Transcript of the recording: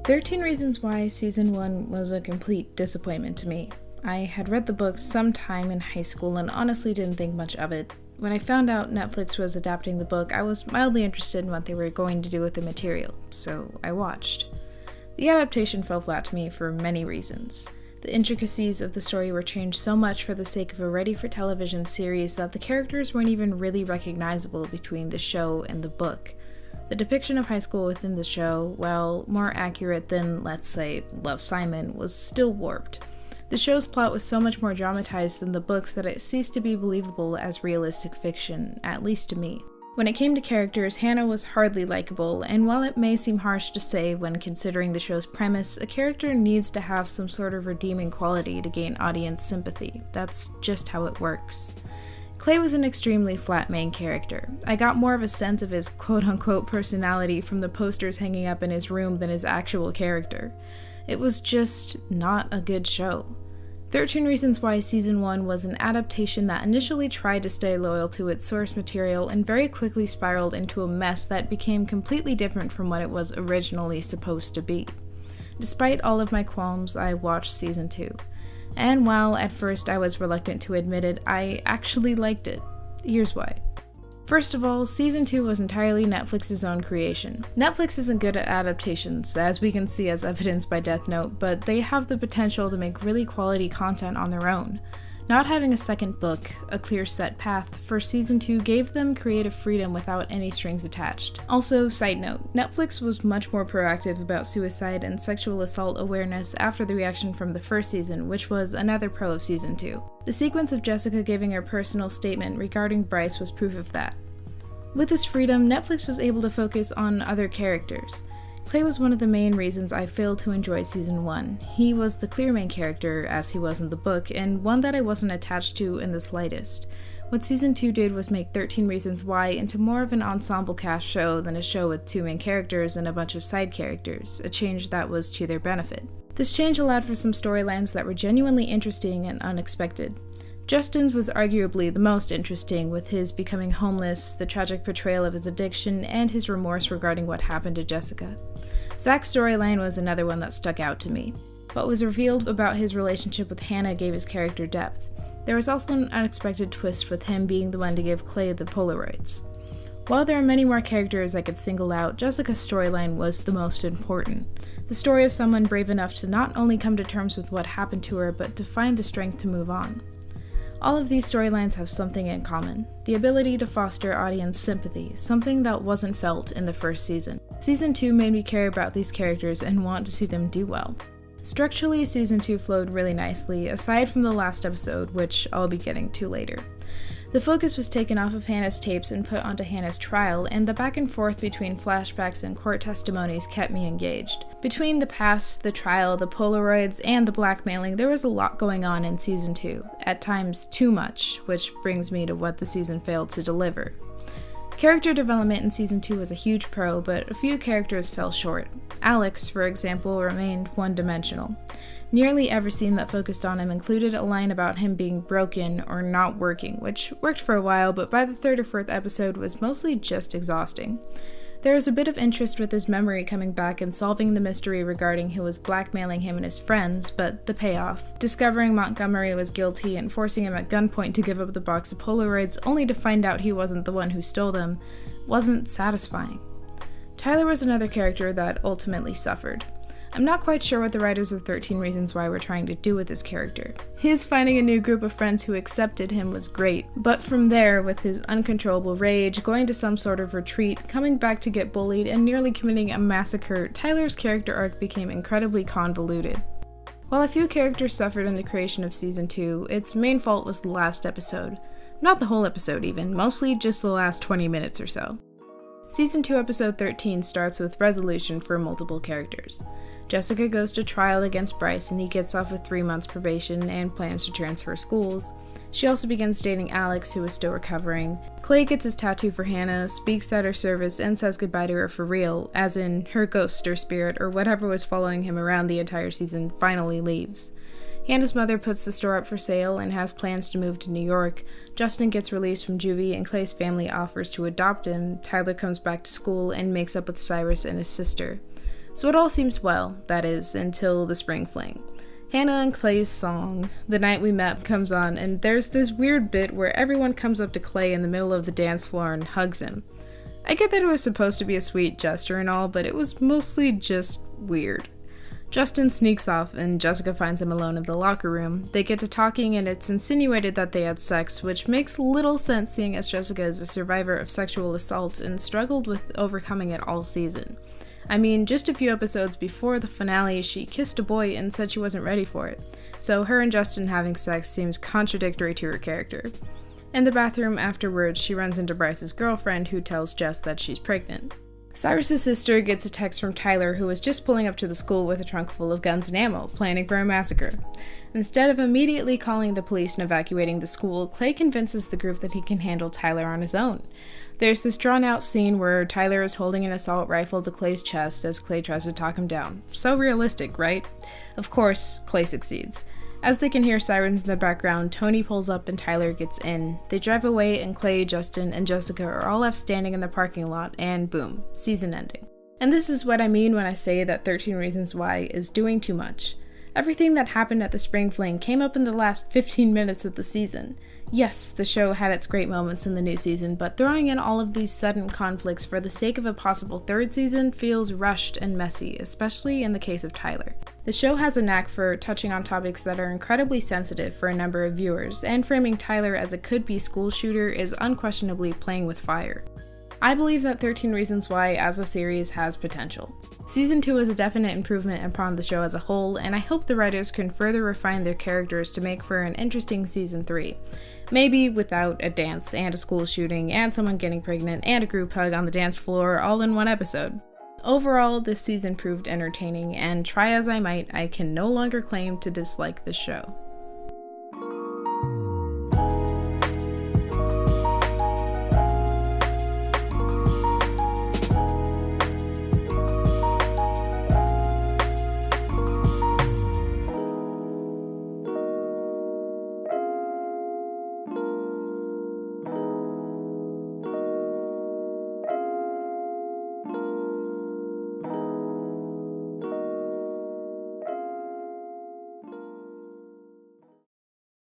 13 Reasons Why Season 1 was a complete disappointment to me. I had read the book sometime in high school and honestly didn't think much of it. When I found out Netflix was adapting the book, I was mildly interested in what they were going to do with the material, so I watched. The adaptation fell flat to me for many reasons. The intricacies of the story were changed so much for the sake of a ready-for-television series that the characters weren't even really recognizable between the show and the book. The depiction of high school within the show, while more accurate than, let's say, Love, Simon, was still warped. The show's plot was so much more dramatized than the books that it ceased to be believable as realistic fiction, at least to me. When it came to characters, Hannah was hardly likable, and while it may seem harsh to say when considering the show's premise, a character needs to have some sort of redeeming quality to gain audience sympathy. That's just how it works. Clay was an extremely flat main character. I got more of a sense of his quote-unquote personality from the posters hanging up in his room than his actual character. It was just not a good show. 13 Reasons Why Season 1 was an adaptation that initially tried to stay loyal to its source material and very quickly spiraled into a mess that became completely different from what it was originally supposed to be. Despite all of my qualms, I watched Season 2. And while at first I was reluctant to admit it, I actually liked it. Here's why. First of all, Season 2 was entirely Netflix's own creation. Netflix isn't good at adaptations, as we can see as evidenced by Death Note, but they have the potential to make really quality content on their own. Not having a second book, a clear set path, for Season 2 gave them creative freedom without any strings attached. Also, side note, Netflix was much more proactive about suicide and sexual assault awareness after the reaction from the first season, which was another pro of Season 2. The sequence of Jessica giving her personal statement regarding Bryce was proof of that. With this freedom, Netflix was able to focus on other characters. Clay was one of the main reasons I failed to enjoy Season 1. He was the clear main character, as he was in the book, and one that I wasn't attached to in the slightest. What Season 2 did was make 13 Reasons Why into more of an ensemble cast show than a show with two main characters and a bunch of side characters, a change that was to their benefit. This change allowed for some storylines that were genuinely interesting and unexpected. Justin's was arguably the most interesting, with his becoming homeless, the tragic portrayal of his addiction, and his remorse regarding what happened to Jessica. Zach's storyline was another one that stuck out to me. What was revealed about his relationship with Hannah gave his character depth. There was also an unexpected twist with him being the one to give Clay the Polaroids. While there are many more characters I could single out, Jessica's storyline was the most important. The story of someone brave enough to not only come to terms with what happened to her, but to find the strength to move on. All of these storylines have something in common: the ability to foster audience sympathy, something that wasn't felt in the first season. Season 2 made me care about these characters and want to see them do well. Structurally, Season 2 flowed really nicely, aside from the last episode, which I'll be getting to later. The focus was taken off of Hannah's tapes and put onto Hannah's trial, and the back and forth between flashbacks and court testimonies kept me engaged. Between the past, the trial, the Polaroids, and the blackmailing, there was a lot going on in Season 2, at times too much, which brings me to what the season failed to deliver. Character development in Season 2 was a huge pro, but a few characters fell short. Alex, for example, remained one-dimensional. Nearly every scene that focused on him included a line about him being broken or not working, which worked for a while, but by the third or fourth episode was mostly just exhausting. There was a bit of interest with his memory coming back and solving the mystery regarding who was blackmailing him and his friends, but the payoff, discovering Montgomery was guilty and forcing him at gunpoint to give up the box of Polaroids only to find out he wasn't the one who stole them, wasn't satisfying. Tyler was another character that ultimately suffered. I'm not quite sure what the writers of 13 Reasons Why were trying to do with this character. His finding a new group of friends who accepted him was great, but from there, with his uncontrollable rage, going to some sort of retreat, coming back to get bullied, and nearly committing a massacre, Tyler's character arc became incredibly convoluted. While a few characters suffered in the creation of Season 2, its main fault was the last episode. Not the whole episode even, mostly just the last 20 minutes or so. Season 2 episode 13 starts with resolution for multiple characters. Jessica goes to trial against Bryce and he gets off with 3 months probation and plans to transfer schools. She also begins dating Alex, who is still recovering. Clay gets his tattoo for Hannah, speaks at her service, and says goodbye to her for real, as in her ghost or spirit or whatever was following him around the entire season finally leaves. Hannah's mother puts the store up for sale and has plans to move to New York. Justin gets released from juvie and Clay's family offers to adopt him. Tyler comes back to school and makes up with Cyrus and his sister. So it all seems well, that is, until the spring fling. Hannah and Clay's song, The Night We Met, comes on, and there's this weird bit where everyone comes up to Clay in the middle of the dance floor and hugs him. I get that it was supposed to be a sweet gesture and all, but it was mostly just weird. Justin sneaks off and Jessica finds him alone in the locker room. They get to talking and it's insinuated that they had sex, which makes little sense seeing as Jessica is a survivor of sexual assault and struggled with overcoming it all season. I mean, just a few episodes before the finale, she kissed a boy and said she wasn't ready for it. So her and Justin having sex seems contradictory to her character. In the bathroom afterwards, she runs into Bryce's girlfriend, who tells Jess that she's pregnant. Cyrus's sister gets a text from Tyler, who was just pulling up to the school with a trunk full of guns and ammo, planning for a massacre. Instead of immediately calling the police and evacuating the school, Clay convinces the group that he can handle Tyler on his own. There's this drawn-out scene where Tyler is holding an assault rifle to Clay's chest as Clay tries to talk him down. So realistic, right? Of course, Clay succeeds. As they can hear sirens in the background, Tony pulls up and Tyler gets in. They drive away and Clay, Justin, and Jessica are all left standing in the parking lot, and boom, season ending. And this is what I mean when I say that 13 Reasons Why is doing too much. Everything that happened at the spring fling came up in the last 15 minutes of the season. Yes, the show had its great moments in the new season, but throwing in all of these sudden conflicts for the sake of a possible third season feels rushed and messy, especially in the case of Tyler. The show has a knack for touching on topics that are incredibly sensitive for a number of viewers, and framing Tyler as a could-be school shooter is unquestionably playing with fire. I believe that 13 Reasons Why as a series has potential. Season 2 is a definite improvement upon the show as a whole, and I hope the writers can further refine their characters to make for an interesting Season 3. Maybe without a dance and a school shooting and someone getting pregnant and a group hug on the dance floor all in one episode. Overall, this season proved entertaining, and try as I might, I can no longer claim to dislike the show.